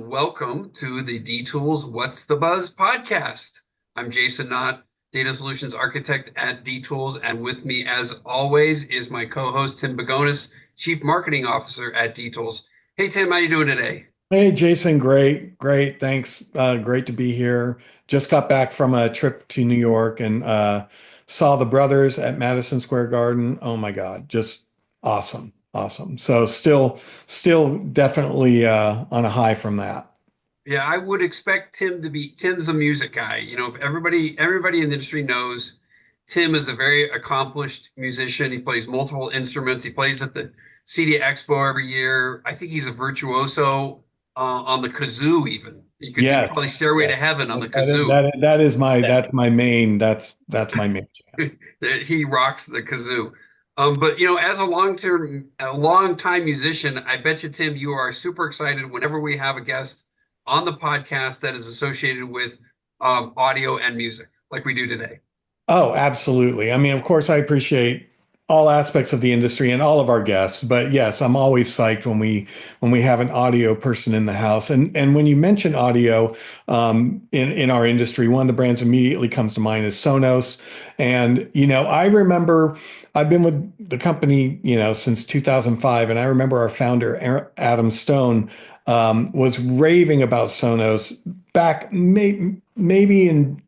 welcome to the D-Tools What's the Buzz podcast. I'm Jason Knott, Data Solutions Architect at D-Tools, and with me, as always, is my co-host Tim Bagonis, Chief Marketing Officer at D-Tools. Hey, Tim, how you doing today? Hey, Jason, great. Thanks. Great to be here. Just got back from a trip to New York and saw the brothers at Madison Square Garden. Oh my God, just awesome. So still definitely on a high from that. Yeah, I would expect Tim's a music guy. If everybody in the industry knows Tim is a very accomplished musician. He plays multiple instruments. He plays at the CD Expo every year. I think he's a virtuoso on the kazoo even. You could do Yes, probably Stairway yes. to Heaven on the That is, kazoo. that's my main jam. He rocks the kazoo. But as a long time musician, I bet you, Tim, you are super excited whenever we have a guest on the podcast that is associated with audio and music, like we do today. Oh, absolutely. I mean, of course, I appreciate all aspects of the industry and all of our guests, but yes, I'm always psyched when we have an audio person in the house. And when you mention audio in our industry, one of the brands immediately comes to mind is Sonos. And I remember I've been with the company since 2005, and I remember our founder Adam Stone was raving about Sonos back maybe in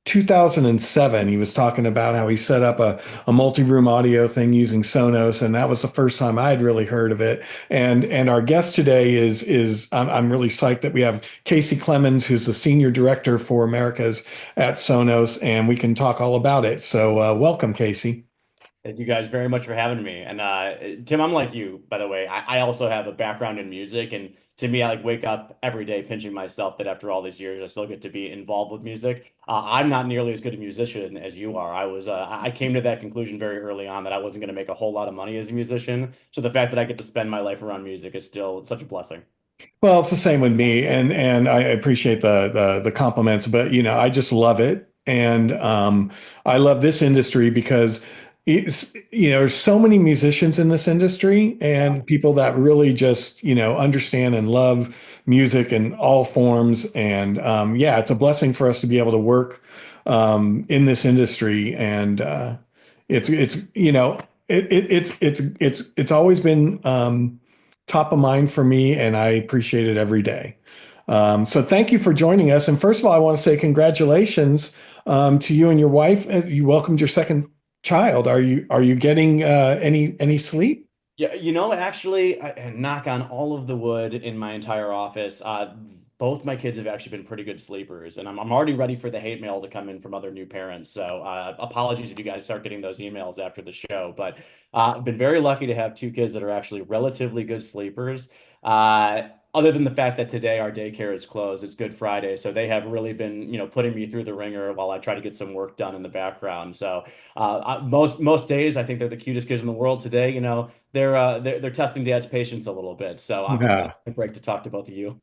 2007. He was talking about how he set up a multi-room audio thing using Sonos, and that was the first time I'd really heard of it. And our guest today is I'm really psyched that we have Casey Clemens, who's the senior director for Americas at Sonos, and we can talk all about it. So welcome, Casey. Thank you guys very much for having me. And Tim, I'm like you, by the way. I also have a background in music, and to me, I like wake up every day pinching myself that after all these years, I still get to be involved with music. I'm not nearly as good a musician as you are. I came to that conclusion very early on that I wasn't going to make a whole lot of money as a musician. So the fact that I get to spend my life around music is still such a blessing. Well, it's the same with me, and I appreciate the compliments, but I just love it, and I love this industry because there's so many musicians in this industry and people that really just understand and love music in all forms, and yeah, it's a blessing for us to be able to work in this industry, and it's it's always been top of mind for me, and I appreciate it every day. So thank you for joining us. And first of all, I want to say congratulations to you and your wife. You welcomed your second child. Are you getting any sleep? Yeah, actually, and knock on all of the wood in my entire office. Both my kids have actually been pretty good sleepers, and I'm already ready for the hate mail to come in from other new parents. So apologies if you guys start getting those emails after the show. But I've been very lucky to have two kids that are actually relatively good sleepers. Other than the fact that today our daycare is closed, it's Good Friday, so they have really been, putting me through the ringer while I try to get some work done in the background. So most days, I think they're the cutest kids in the world. Today, they're testing dad's patience a little bit. So I'm Yeah. a break to talk to both of you.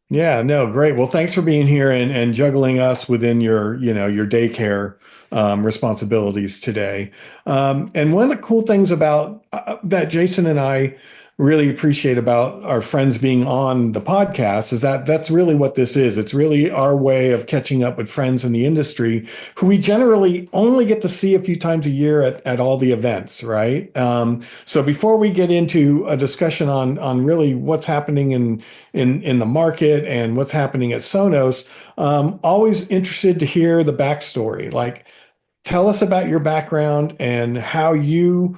Yeah, no, great. Well, thanks for being here and juggling us within your daycare responsibilities today. And one of the cool things about that Jason and I really appreciate about our friends being on the podcast is that that's really what this is. It's really our way of catching up with friends in the industry who we generally only get to see a few times a year at all the events, right? So before we get into a discussion on really what's happening in the market and what's happening at Sonos, always interested to hear the backstory. Like, tell us about your background and how you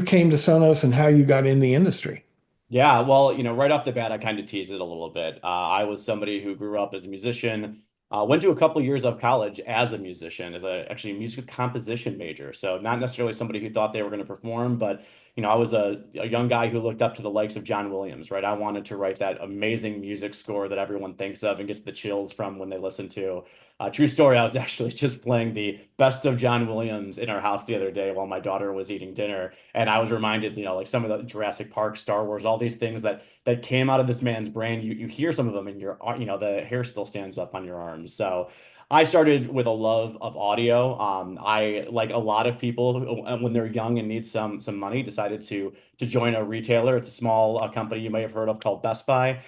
came to Sonos and how you got in the industry. Yeah, well, right off the bat, I kind of teased it a little bit. I was somebody who grew up as a musician, went to a couple years of college as a musician, as actually a music composition major. So not necessarily somebody who thought they were going to perform, but I was a young guy who looked up to the likes of John Williams, right? I wanted to write that amazing music score that everyone thinks of and gets the chills from when they listen to. True story, I was actually just playing the best of John Williams in our house the other day while my daughter was eating dinner. And I was reminded, like some of the Jurassic Park, Star Wars, all these things that came out of this man's brain. You hear some of them and the hair still stands up on your arms. So I started with a love of audio. I, like a lot of people, when they're young and need some money, decided to join a retailer. It's a small company you may have heard of called Best Buy.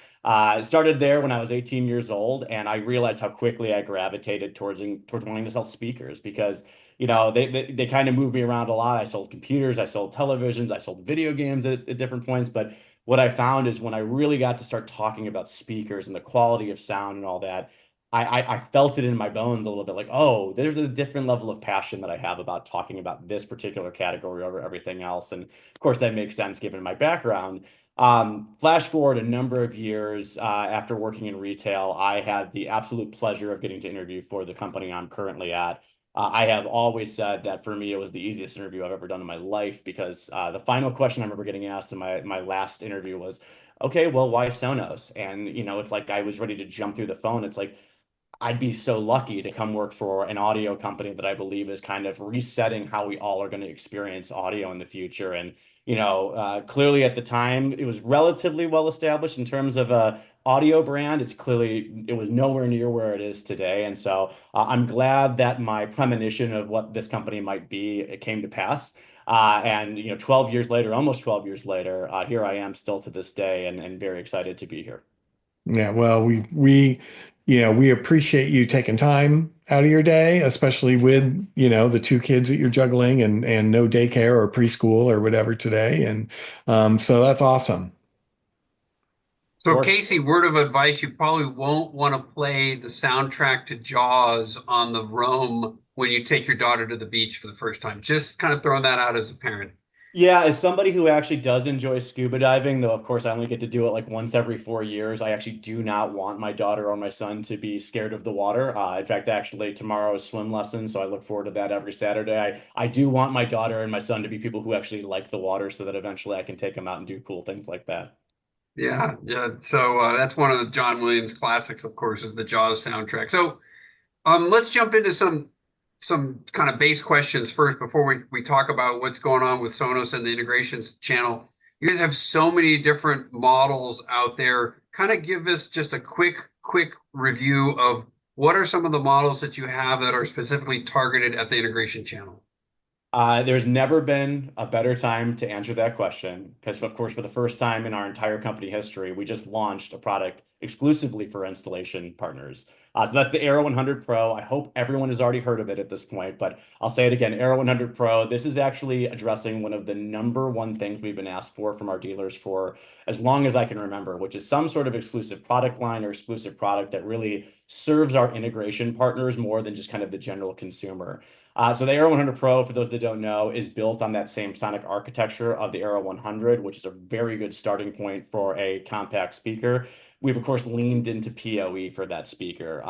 Started there when I was 18 years old, and I realized how quickly I gravitated towards wanting to sell speakers because they kind of moved me around a lot. I sold computers, I sold televisions, I sold video games at different points. But what I found is when I really got to start talking about speakers and the quality of sound and all that, I felt it in my bones a little bit like, oh, there's a different level of passion that I have about talking about this particular category over everything else. And of course, that makes sense given my background. Flash forward a number of years after working in retail, I had the absolute pleasure of getting to interview for the company I'm currently at. I have always said that for me, it was the easiest interview I've ever done in my life because the final question I remember getting asked in my last interview was, okay, well, why Sonos? And, it's like I was ready to jump through the phone. It's like, I'd be so lucky to come work for an audio company that I believe is kind of resetting how we all are going to experience audio in the future. And, clearly at the time, it was relatively well established in terms of a audio brand. It was nowhere near where it is today. And so I'm glad that my premonition of what this company might be, it came to pass. And 12 years later, almost 12 years later, here I am still to this day and very excited to be here. Yeah, well, we appreciate you taking time out of your day, especially with, the two kids that you're juggling and no daycare or preschool or whatever today. And so that's awesome. Of So course. Casey, word of advice, you probably won't want to play the soundtrack to Jaws on the roam when you take your daughter to the beach for the first time. Just kind of throwing that out as a parent. Yeah, as somebody who actually does enjoy scuba diving, though of course I only get to do it like once every 4 years, I actually do not want my daughter or my son to be scared of the water. In fact, actually tomorrow is swim lesson, so I look forward to that every Saturday. I do want my daughter and my son to be people who actually like the water so that eventually I can take them out and do cool things like that. Yeah, yeah. So that's one of the John Williams classics, of course, is the Jaws soundtrack. So let's jump into some kind of base questions first before we talk about what's going on with Sonos and the integrations channel. You guys have so many different models out there. Kind of give us just a quick review of what are some of the models that you have that are specifically targeted at the integration channel. There's never been a better time to answer that question because, of course, for the first time in our entire company history, we just launched a product exclusively for installation partners. So that's the Aero 100 Pro. I hope everyone has already heard of it at this point, but I'll say it again, Aero 100 Pro. This is actually addressing one of the number one things we've been asked for from our dealers for as long as I can remember, which is some sort of exclusive product line or exclusive product that really serves our integration partners more than just kind of the general consumer. So the Aero 100 Pro, for those that don't know, is built on that same sonic architecture of the Aero 100, which is a very good starting point for a compact speaker. We've, of course, leaned into PoE for that speaker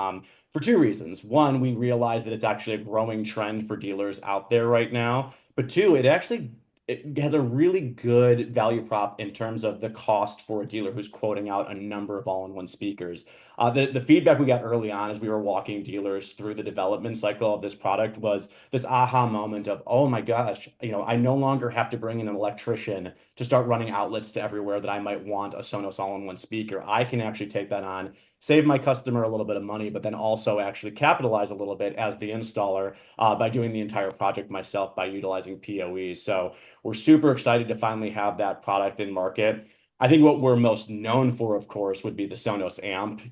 for two reasons. One, we realize that it's actually a growing trend for dealers out there right now. But two, it has a really good value prop in terms of the cost for a dealer who's quoting out a number of all-in-one speakers. The feedback we got early on as we were walking dealers through the development cycle of this product was this aha moment of, oh my gosh, I no longer have to bring in an electrician to start running outlets to everywhere that I might want a Sonos all-in-one speaker. I can actually take that on, save my customer a little bit of money, but then also actually capitalize a little bit as the installer by doing the entire project myself by utilizing PoE. So we're super excited to finally have that product in market. I think what we're most known for, of course, would be the Sonos amp.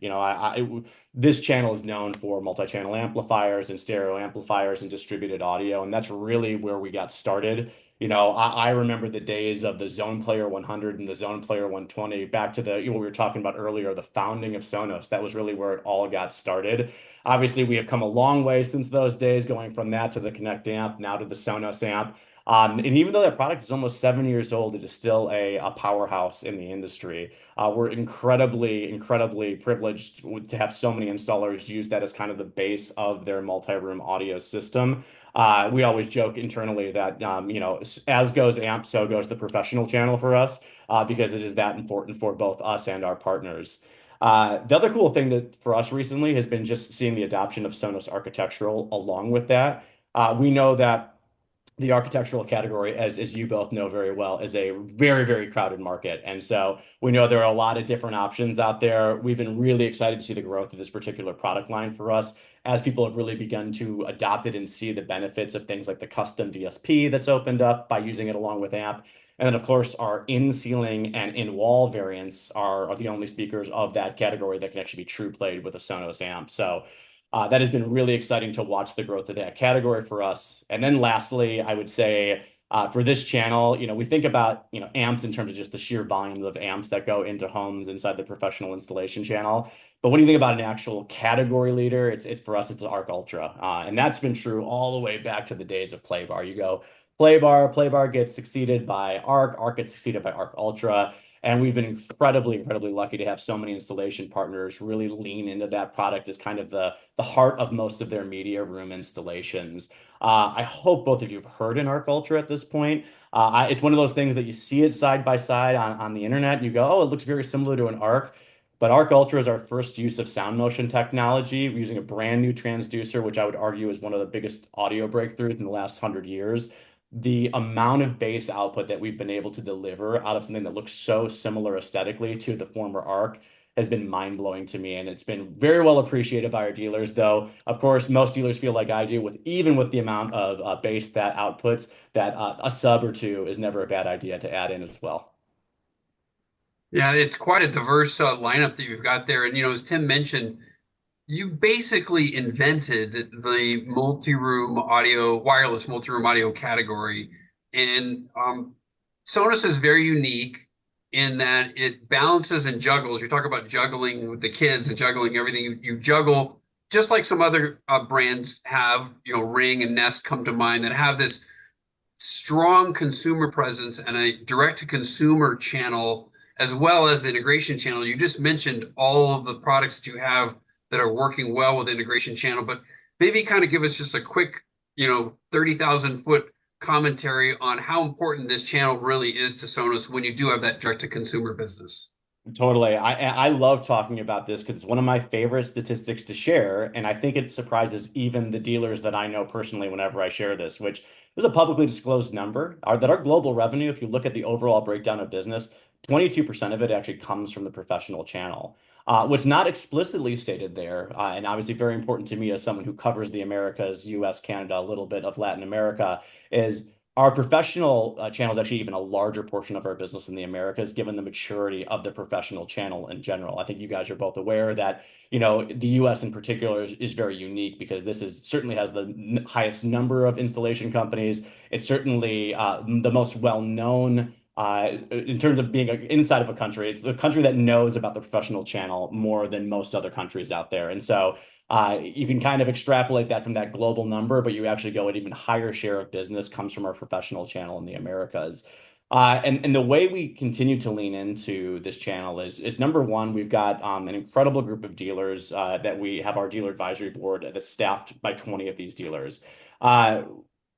This channel is known for multi-channel amplifiers and stereo amplifiers and distributed audio, and that's really where we got started. I remember the days of the Zone Player 100 and the Zone Player 120 back to what we were talking about earlier, the founding of Sonos. That was really where it all got started. Obviously, we have come a long way since those days, going from that to the Connect amp, now to the Sonos amp. And even though that product is almost 7 years old, it is still a powerhouse in the industry. We're incredibly privileged to have so many installers use that as kind of the base of their multi-room audio system. We always joke internally that, as goes AMP, so goes the professional channel for us, because it is that important for both us and our partners. The other cool thing that for us recently has been just seeing the adoption of Sonos architectural along with that. We know that the architectural category, as you both know very well, is a very crowded market. And so we know there are a lot of different options out there. We've been really excited to see the growth of this particular product line for us as people have really begun to adopt it and see the benefits of things like the custom DSP that's opened up by using it along with AMP. And then, of course, our in-ceiling and in-wall variants are the only speakers of that category that can actually be true played with a Sonos amp. So that has been really exciting to watch the growth of that category for us. And then lastly, I would say for this channel, we think about, amps in terms of just the sheer volumes of amps that go into homes inside the professional installation channel. But when you think about an actual category leader, it's for us, it's Arc Ultra. And that's been true all the way back to the days of Playbar. You go Playbar gets succeeded by Arc gets succeeded by Arc Ultra. And we've been incredibly lucky to have so many installation partners really lean into that product as kind of the heart of most of their media room installations. I hope both of you have heard an Arc Ultra at this point. It's one of those things that you see it side by side on the internet, and you go, oh, it looks very similar to an Arc. But Arc Ultra is our first use of sound motion technology. We're using a brand new transducer, which I would argue is one of the biggest audio breakthroughs in the last 100 years. The amount of bass output that we've been able to deliver out of something that looks so similar aesthetically to the former Arc has been mind-blowing to me, and it's been very well appreciated by our dealers, though of course most dealers feel like I do, with the amount of bass that outputs, that a sub or two is never a bad idea to add in as well. Yeah, it's quite a diverse lineup that you've got there. And, as Tim mentioned, you basically invented the multi-room audio, wireless multi-room audio category. And Sonos is very unique in that it balances and juggles. You talk about juggling with the kids and juggling everything. You juggle just like some other brands have, Ring and Nest come to mind that have this strong consumer presence and a direct-to-consumer channel as well as the integration channel. You just mentioned all of the products that you have that are working well with the integration channel, but maybe kind of give us just a quick, 30,000 foot commentary on how important this channel really is to Sonos when you do have that direct-to-consumer business. Totally. I love talking about this because it's one of my favorite statistics to share. And I think it surprises even the dealers that I know personally whenever I share this, which is a publicly disclosed number, that our global revenue, if you look at the overall breakdown of business, 22% of it actually comes from the professional channel. What's not explicitly stated there, and obviously very important to me as someone who covers the Americas, US, Canada, a little bit of Latin America, is our professional channel is actually even a larger portion of our business in the Americas, given the maturity of the professional channel in general. I think you guys are both aware that, the US in particular is very unique because this certainly has the highest number of installation companies. It's certainly the most well-known in terms of being inside of a country. It's the country that knows about the professional channel more than most other countries out there. And so you can kind of extrapolate that from that global number, but you actually go an even higher share of business comes from our professional channel in the Americas. And the way we continue to lean into this channel is number one, we've got an incredible group of dealers that we have our dealer advisory board that's staffed by 20 of these dealers.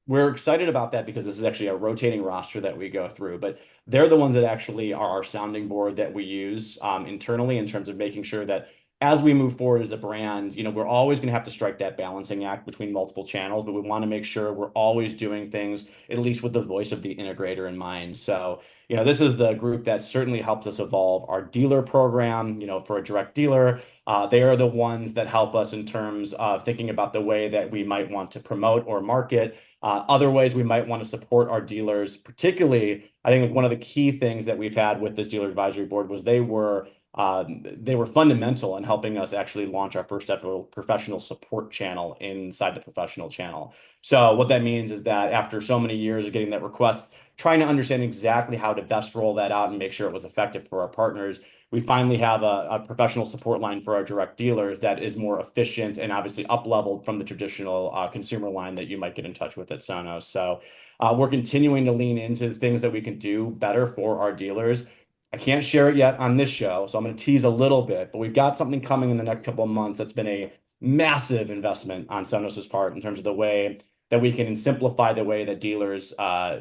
We're excited about that because this is actually a rotating roster that we go through, but they're the ones that actually are our sounding board that we use internally in terms of making sure that as we move forward as a brand, we're always going to have to strike that balancing act between multiple channels, but we want to make sure we're always doing things, at least with the voice of the integrator in mind. So, this is the group that certainly helps us evolve our dealer program, for a direct dealer. They are the ones that help us in terms of thinking about the way that we might want to promote or market. Other ways we might want to support our dealers, particularly, I think one of the key things that we've had with this dealer advisory board was they were fundamental in helping us actually launch our first ever professional support channel inside the professional channel. So what that means is that after so many years of getting that request, trying to understand exactly how to best roll that out and make sure it was effective for our partners, we finally have a professional support line for our direct dealers that is more efficient and obviously up-leveled from the traditional consumer line that you might get in touch with at Sonos. So we're continuing to lean into the things that we can do better for our dealers. I can't share it yet on this show, so I'm going to tease a little bit, but we've got something coming in the next couple of months that's been a massive investment on Sonos's part in terms of the way that we can simplify the way that dealers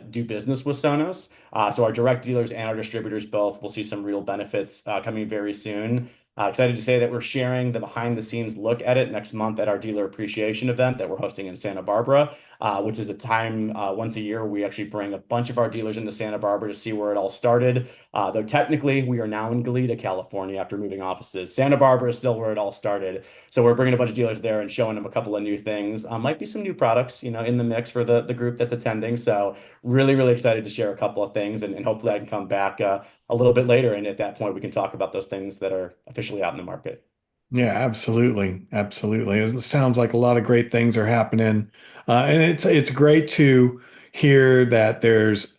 do business with Sonos. So our direct dealers and our distributors both will see some real benefits coming very soon. Excited to say that we're sharing the behind the scenes look at it next month at our dealer appreciation event that we're hosting in Santa Barbara, which is a time once a year we actually bring a bunch of our dealers into Santa Barbara to see where it all started. Though technically we are now in Goleta, California after moving offices. Santa Barbara is still where it all started. So we're bringing a bunch of dealers there and showing them a couple of new things. Might be some new products, in the mix for the group that's attending. So really, really excited to share a couple of things, and hopefully I can come back a little bit later. And at that point, we can talk about those things that are officially out in the market. Yeah, absolutely. Absolutely. It sounds like a lot of great things are happening. And it's great to hear that there's,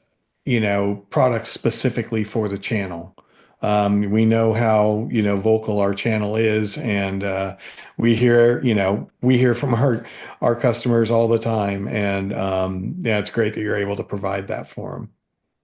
products specifically for the channel. We know how, vocal our channel is, and we hear from our customers all the time. And yeah, it's great that you're able to provide that for them.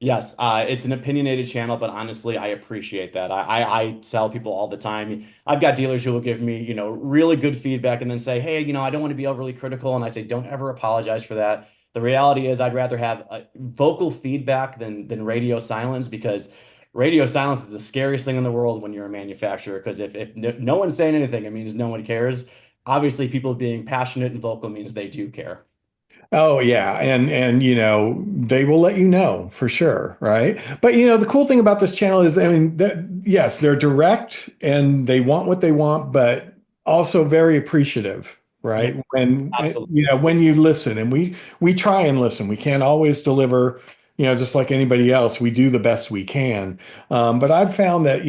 Yes, it's an opinionated channel, but honestly, I appreciate that. I tell people all the time. I've got dealers who will give me, really good feedback and then say, hey, I don't want to be overly critical. And I say, don't ever apologize for that. The reality is, I'd rather have vocal feedback than radio silence, because radio silence is the scariest thing in the world when you're a manufacturer. Because if no one's saying anything, it means no one cares. Obviously, people being passionate and vocal means they do care. Oh yeah, and they will let you know for sure, right? But the cool thing about this channel is, I mean, yes, they're direct and they want what they want, but also very appreciative, Yeah, right? When absolutely. when you listen, and we try and listen. We can't always deliver, just like anybody else. We do the best we can. But I've found that,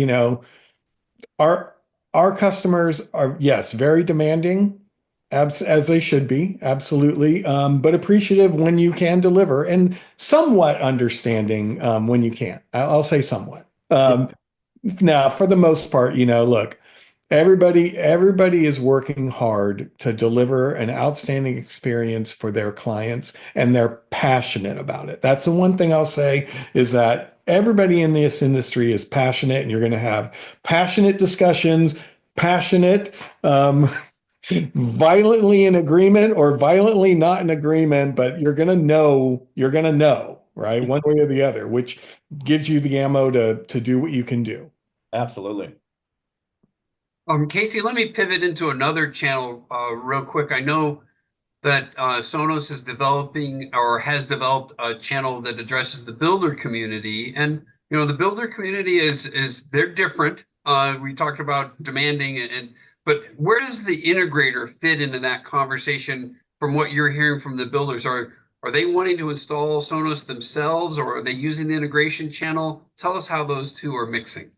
our our customers are, yes, very demanding, as they should be, absolutely, but appreciative when you can deliver, and somewhat understanding when you can't. I'll say somewhat. Yeah. Now, for the most part, look, everybody is working hard to deliver an outstanding experience for their clients, and they're passionate about it. That's the one thing I'll say, is that everybody in this industry is passionate, and you're going to have passionate discussions, passionate, violently in agreement or violently not in agreement, but you're gonna know, right? One way or the other, which gives you the ammo to do what you can do. Absolutely. Casey, let me pivot into another channel real quick. I know that Sonos is developing or has developed a channel that addresses the builder community, and the builder community is they're different. We talked about demanding, but where does the integrator fit into that conversation? From what you're hearing from the builders, are they wanting to install Sonos themselves, or are they using the integration channel? Tell us how those two are mixing.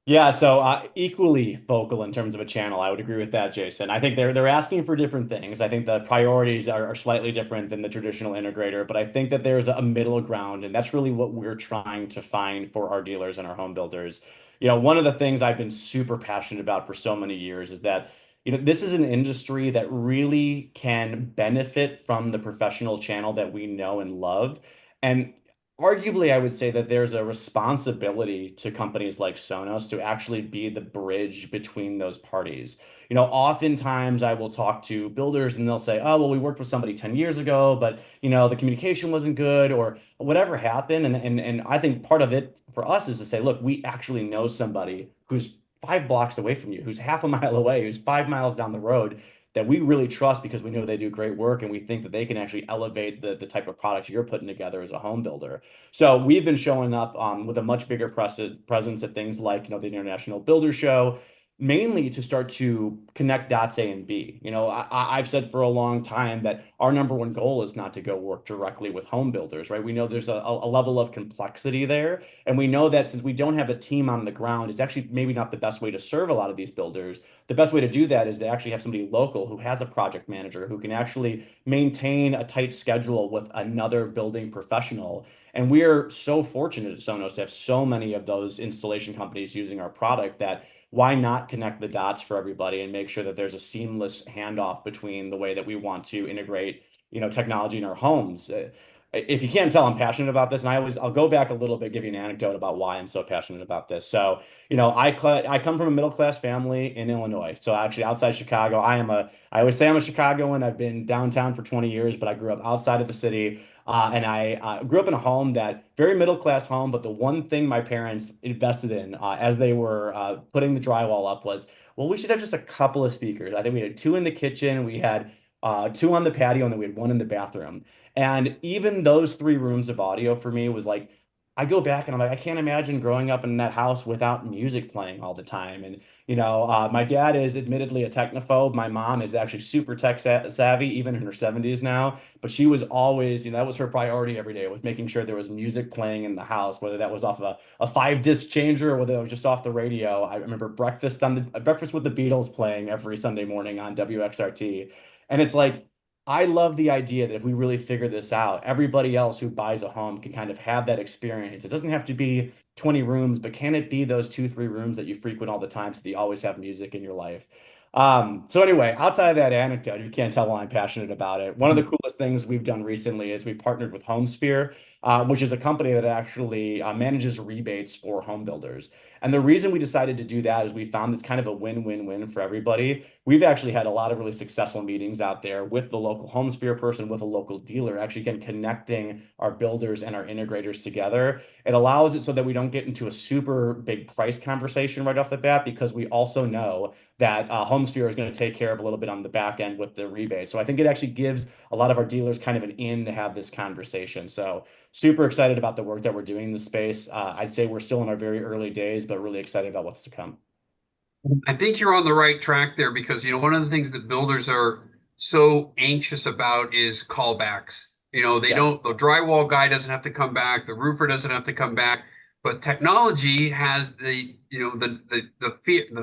Yeah, so equally vocal in terms of a channel. I would agree with that, Jason. I think they're asking for different things. I think the priorities are slightly different than the traditional integrator, but I think that there's a middle ground, and that's really what we're trying to find for our dealers and our home builders. One of the things I've been super passionate about for so many years is that, this is an industry that really can benefit from the professional channel that we know and love. And arguably, I would say that there's a responsibility to companies like Sonos to actually be the bridge between those parties. Oftentimes I will talk to builders and they'll say, oh, well, we worked with somebody 10 years ago, but the communication wasn't good or whatever happened. And I think part of it for us is to say, look, we actually know somebody who's 5 blocks away from you, who's half a mile away, who's 5 miles down the road, that we really trust because we know they do great work and we think that they can actually elevate the type of product you're putting together as a home builder. So we've been showing up with a much bigger presence at things like, the International Builder Show, mainly to start to connect dots A and B. I've said for a long time that our number one goal is not to go work directly with home builders, right? We know there's a level of complexity there. And we know that since we don't have a team on the ground, it's actually maybe not the best way to serve a lot of these builders. The best way to do that is to actually have somebody local who has a project manager who can actually maintain a tight schedule with another building professional. And we're so fortunate at Sonos to have so many of those installation companies using our product that why not connect the dots for everybody and make sure that there's a seamless handoff between the way that we want to integrate, technology in our homes. if you can't tell, I'm passionate about this, and I'll go back a little bit, give you an anecdote about why I'm so passionate about this. So, I come from a middle class family in Illinois. So actually outside Chicago, I always say I'm a Chicagoan. I've been downtown for 20 years, but I grew up outside of the city. And I grew up in a home that very middle class home, but the one thing my parents invested in as they were putting the drywall up was, well, we should have just a couple of speakers. I think we had two in the kitchen, we had two on the patio, and then we had one in the bathroom. And even those three rooms of audio for me was like, I go back and I'm like, I can't imagine growing up in that house without music playing all the time. And, my dad is admittedly a technophobe. My mom is actually super tech savvy, even in her 70s now. But she was always, that was her priority every day, was making sure there was music playing in the house, whether that was off a 5 disc changer or whether it was just off the radio. I remember Breakfast with the Beatles playing every Sunday morning on WXRT. And it's like, I love the idea that if we really figure this out, everybody else who buys a home can kind of have that experience. It doesn't have to be 20 rooms, but can it be those 2, 3 rooms that you frequent all the time so that you always have music in your life? So anyway, outside of that anecdote, you can't tell why I'm passionate about it. One of the coolest things we've done recently is we partnered with HomeSphere, which is a company that actually manages rebates for home builders. And the reason we decided to do that is we found it's kind of a win-win-win for everybody. We've actually had a lot of really successful meetings out there with the local HomeSphere person, with a local dealer, actually again connecting our builders and our integrators together. It allows it so that we don't get into a super big price conversation right off the bat, because we also know that HomeSphere is going to take care of a little bit on the back end with the rebate. So I think it actually gives a lot of our dealers kind of an in to have this conversation. So super excited about the work that we're doing in the space. I'd say we're still in our very early days, but really excited about what's to come. I think you're on the right track there because, one of the things that builders are so anxious about is callbacks. Yes. The drywall guy doesn't have to come back, the roofer doesn't have to come back, but technology has the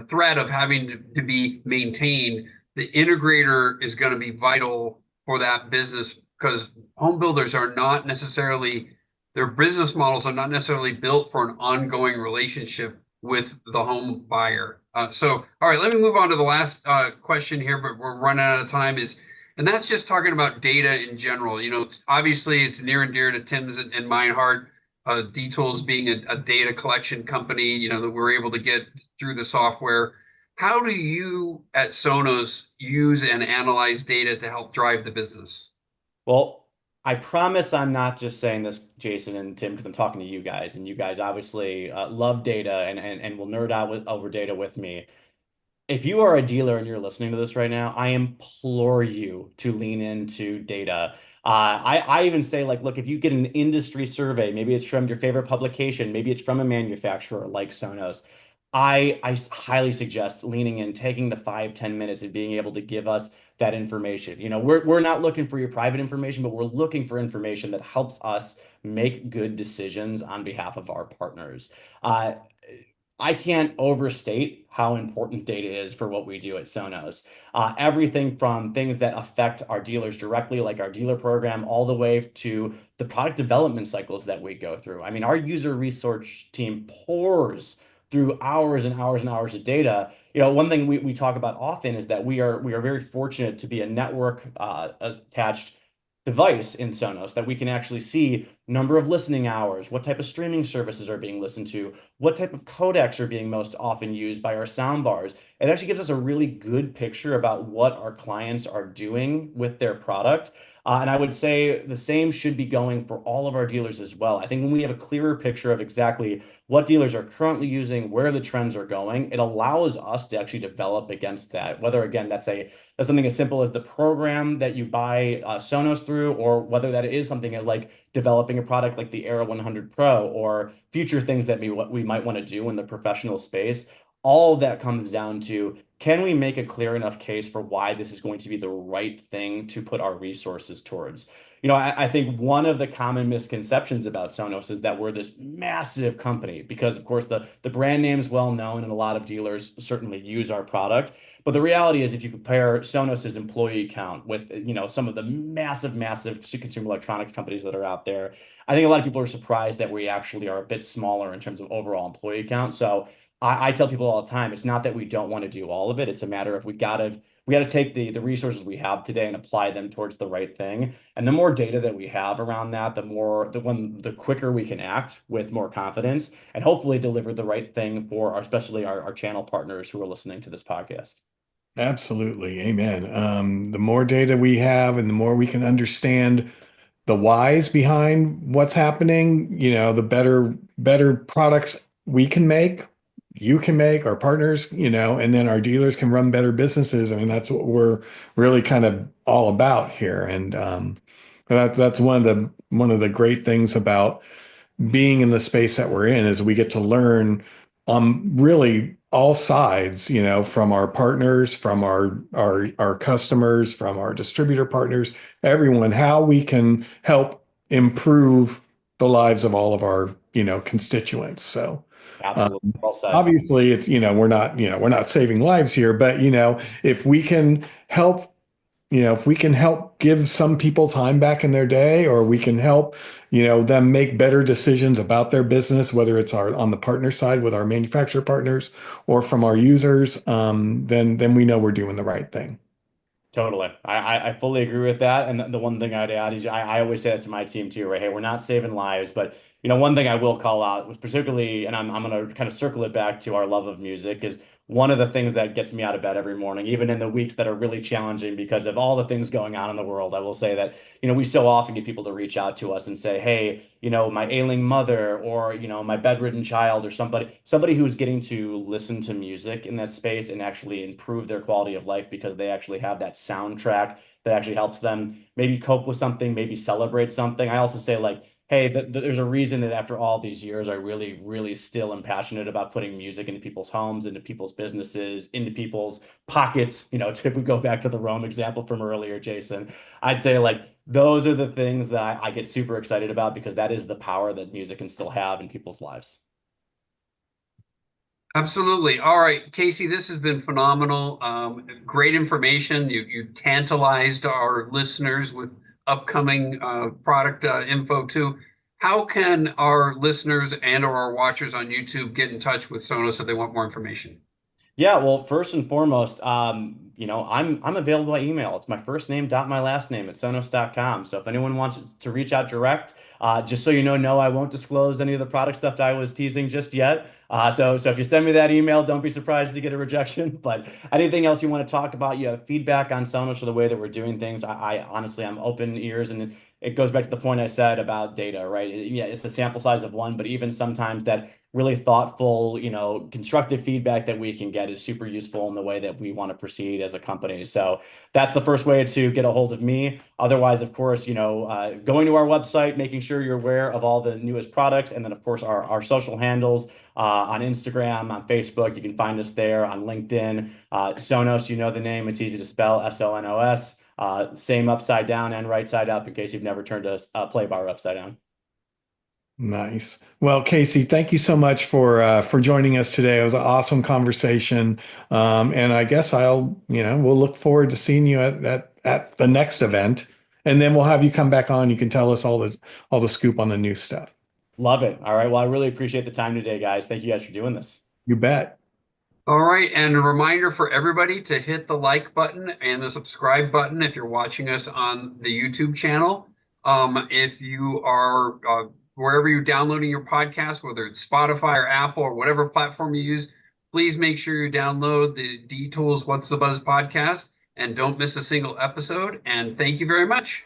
threat of having to be maintained. The integrator is going to be vital for that business because home builders are not necessarily, their business models are not necessarily built for an ongoing relationship with the home buyer. All right, let me move on to the last question here, but we're running out of time. And that's just talking about data in general. Obviously it's near and dear to Tim's and mine heart. D-Tools being a data collection company, that we're able to get through the software. How do you at Sonos use and analyze data to help drive the business? Well, I promise I'm not just saying this, Jason and Tim, because I'm talking to you guys, and you guys obviously love data and will nerd out over data with me. If you are a dealer and you're listening to this right now, I implore you to lean into data. I even say, like, look, if you get an industry survey, maybe it's from your favorite publication, maybe it's from a manufacturer like Sonos. I highly suggest leaning in, taking the 5, 10 minutes and being able to give us that information. We're not looking for your private information, but we're looking for information that helps us make good decisions on behalf of our partners. Uh, I can't overstate how important data is for what we do at Sonos. Everything from things that affect our dealers directly, like our dealer program, all the way to the product development cycles that we go through. I mean, our user research team pours through hours and hours and hours of data. One thing we talk about often is that we are very fortunate to be a network attached device in Sonos that we can actually see number of listening hours, what type of streaming services are being listened to, what type of codecs are being most often used by our soundbars. It actually gives us a really good picture about what our clients are doing with their product. And I would say the same should be going for all of our dealers as well. I think when we have a clearer picture of exactly what dealers are currently using, where the trends are going, it allows us to actually develop against that. Whether, again, that's something as simple as the program that you buy Sonos through, or whether that is something as like developing a product like the Era 100 Pro, or future things that we might want to do in the professional space. All of that comes down to, can we make a clear enough case for why this is going to be the right thing to put our resources towards? I think one of the common misconceptions about Sonos is that we're this massive company because, of course, the brand name is well known and a lot of dealers certainly use our product. But the reality is, if you compare Sonos's employee count with, some of the massive, massive consumer electronics companies that are out there, I think a lot of people are surprised that we actually are a bit smaller in terms of overall employee count. So I tell people all the time, it's not that we don't want to do all of it. It's a matter of we got to take the resources we have today and apply them towards the right thing. And the more data that we have around that, the quicker we can act with more confidence and hopefully deliver the right thing for especially our channel partners who are listening to this podcast. Absolutely. Amen. The more data we have and the more we can understand the whys behind what's happening, the better products we can make, you can make, our partners, and then our dealers can run better businesses. I mean, that's what we're really kind of all about here. And that's one of the great things about being in the space that we're in is we get to learn on really all sides, from our partners, from our customers, from our distributor partners, everyone, how we can help improve the lives of all of our, constituents. So Absolutely. Well said. obviously it's, we're not saving lives here, but if we can help if we can help give some people time back in their day, or we can help, them make better decisions about their business, whether it's on the partner side with our manufacturer partners or from our users, then we know we're doing the right thing. Totally. I fully agree with that. And the one thing I'd add is I always say that to my team too, right? Hey, we're not saving lives, but one thing I will call out was particularly, and I'm going to kind of circle it back to our love of music, is one of the things that gets me out of bed every morning, even in the weeks that are really challenging because of all the things going on in the world. I will say that, we so often get people to reach out to us and say, hey, my ailing mother or, my bedridden child or somebody who's getting to listen to music in that space and actually improve their quality of life because they actually have that soundtrack that actually helps them maybe cope with something, maybe celebrate something. I also say like, hey, there's a reason that after all these years, I really, really still am passionate about putting music into people's homes, into people's businesses, into people's pockets. If we go back to the Rome example from earlier, Jason, I'd say like those are the things that I get super excited about because that is the power that music can still have in people's lives. Absolutely. All right, Casey, this has been phenomenal. Great information. You tantalized our listeners with upcoming product info too. How can our listeners and or our watchers on YouTube get in touch with Sonos if they want more information? Yeah, well, first and foremost, I'm available by email. It's my first name dot my last name at sonos.com. So if anyone wants to reach out direct, just so you know, no, I won't disclose any of the product stuff that I was teasing just yet. So if you send me that email, don't be surprised to get a rejection. But anything else you want to talk about, you have feedback on Sonos or the way that we're doing things, I honestly, I'm open ears, and it goes back to the point I said about data, right? Yeah, it's a sample size of one, but even sometimes that really thoughtful, constructive feedback that we can get is super useful in the way that we want to proceed as a company. So that's the first way to get a hold of me. Otherwise, of course, going to our website, making sure you're aware of all the newest products, and then of course our social handles on Instagram, on Facebook. You can find us there on LinkedIn. Sonos, you know the name. It's easy to spell, Sonos. Same upside down and right side up in case you've never turned a play bar upside down. Nice. Well, Casey, thank you so much for joining us today. It was an awesome conversation. And I guess we'll look forward to seeing you at the next event. And then we'll have you come back on. You can tell us all the scoop on the new stuff. Love it. All right. Well, I really appreciate the time today, guys. Thank you guys for doing this. You bet. All right, and a reminder for everybody to hit the like button and the subscribe button if you're watching us on the YouTube channel. If you are wherever you're downloading your podcast, whether it's Spotify or Apple or whatever platform you use, please make sure you download the D Tools What's the Buzz podcast and don't miss a single episode. And thank you very much.